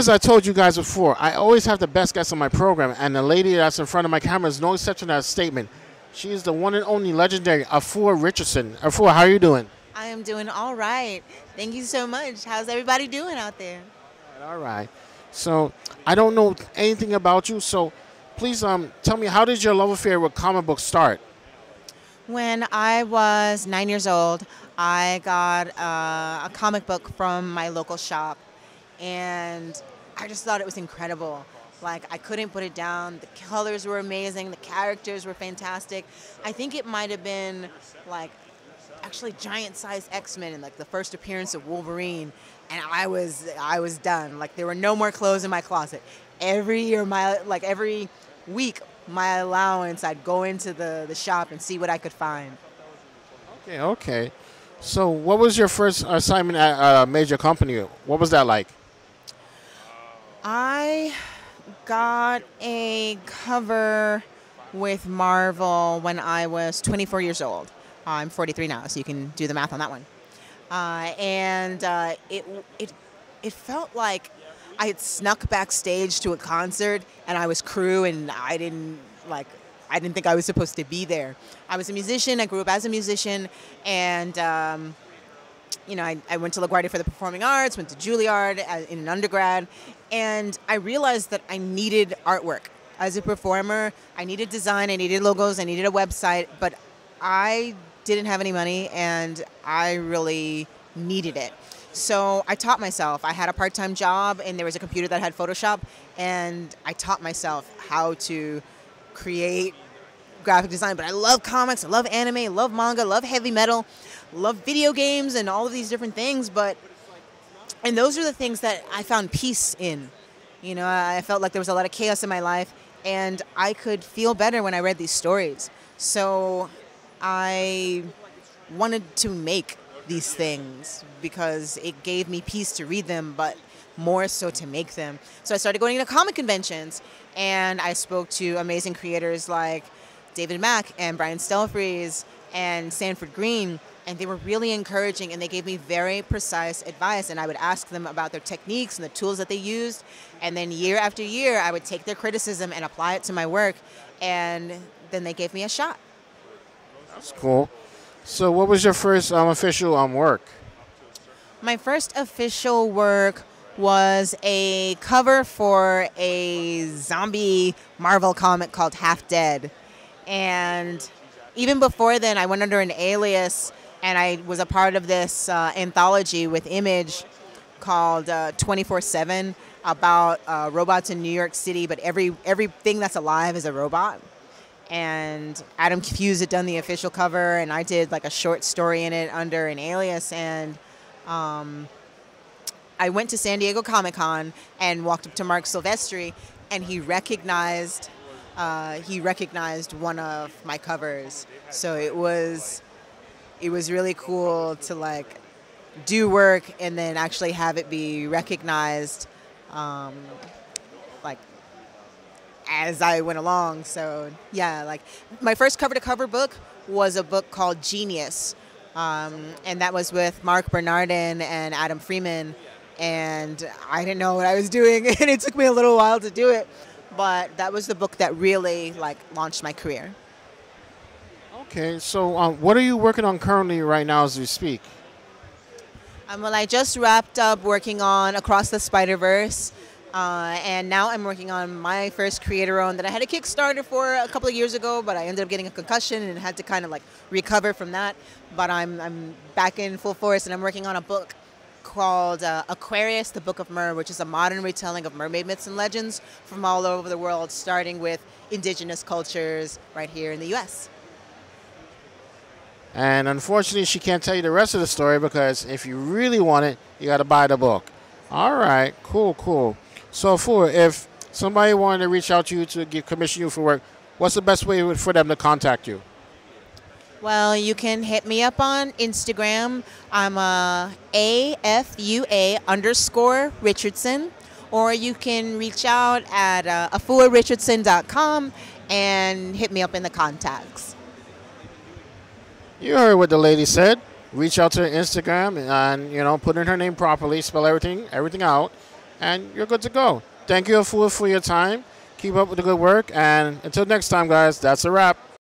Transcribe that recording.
as I told you guys before, I always have the best guests on my program, and the lady that's in front of my camera is no exception to that statement. She is the one and only legendary Afua Richardson. Afua, how are you doing? I am doing all right. Thank you so much. How's everybody doing out there? All right. So I don't know anything about you, so please tell me, how did your love affair with comic books start? When I was 9 years old, I got a comic book from my local shop, and I just thought it was incredible. Like, I couldn't put it down. The colors were amazing. The characters were fantastic. I think it might have been, like, actually giant-sized X-Men and, like, the first appearance of Wolverine, and I was done. Like, there were no more clothes in my closet. Every year, every week, my allowance, I'd go into the shop and see what I could find. Okay. So what was your first assignment at a major company? What was that like? I got a cover with Marvel when I was 24 years old. I'm 43 now, so you can do the math on that one. It felt like I had snuck backstage to a concert, and I was crew, and I didn't think I was supposed to be there. I was a musician. I grew up as a musician, and I went to LaGuardia for the Performing Arts, went to Juilliard in an undergrad, and I realized that I needed artwork. As a performer, I needed design, I needed logos, I needed a website, but I didn't have any money, and I really needed it. So I taught myself. I had a part-time job, and there was a computer that had Photoshop, and I taught myself how to create graphic design. But I love comics, I love anime, I love manga, I love heavy metal, love video games and all of these different things. And those are the things that I found peace in. You know, I felt like there was a lot of chaos in my life, and I could feel better when I read these stories. So I wanted to make these things because it gave me peace to read them, but more so to make them. So I started going to comic conventions, and I spoke to amazing creators like David Mack and Brian Stelfreeze and Sanford Green, and they were really encouraging, and they gave me very precise advice, and I would ask them about their techniques and the tools that they used, and then year after year I would take their criticism and apply it to my work, and then they gave me a shot. That's cool. So what was your first official work? My first official work was a cover for a zombie Marvel comic called Half Dead. And even before then, I went under an alias, and I was a part of this anthology with Image called 24/7 about robots in New York City, but everything that's alive is a robot. And Adam Hughes had done the official cover, and I did like a short story in it under an alias. And I went to San Diego Comic-Con and walked up to Mark Silvestri, and he recognized one of my covers. So it was really cool to like do work and then actually have it be recognized, like as I went along. So yeah, like my first cover-to-cover book was a book called Genius, and that was with Mark Bernardin and Adam Freeman, and I didn't know what I was doing, and it took me a little while to do it, but that was the book that really like launched my career. Okay, so what are you working on currently right now as we speak? Well, I just wrapped up working on Across the Spider-Verse, and now I'm working on my first creator-owned that I had a Kickstarter for a couple of years ago, but I ended up getting a concussion and had to kind of like recover from that. But I'm back in full force, and I'm working on a book called Aquarius, the Book of Mer, which is a modern retelling of mermaid myths and legends from all over the world, starting with indigenous cultures right here in the U.S. And unfortunately, she can't tell you the rest of the story because if you really want it, you got to buy the book. All right, cool. So, if somebody wanted to reach out to you to commission you for work, what's the best way for them to contact you? Well, you can hit me up on Instagram. I'm AFUA_Richardson, or you can reach out at afuarichardson.com and hit me up in the contacts. You heard what the lady said. Reach out to her Instagram and put in her name properly, spell everything out, and you're good to go. Thank you, Afua, for your time. Keep up with the good work. And until next time, guys, that's a wrap.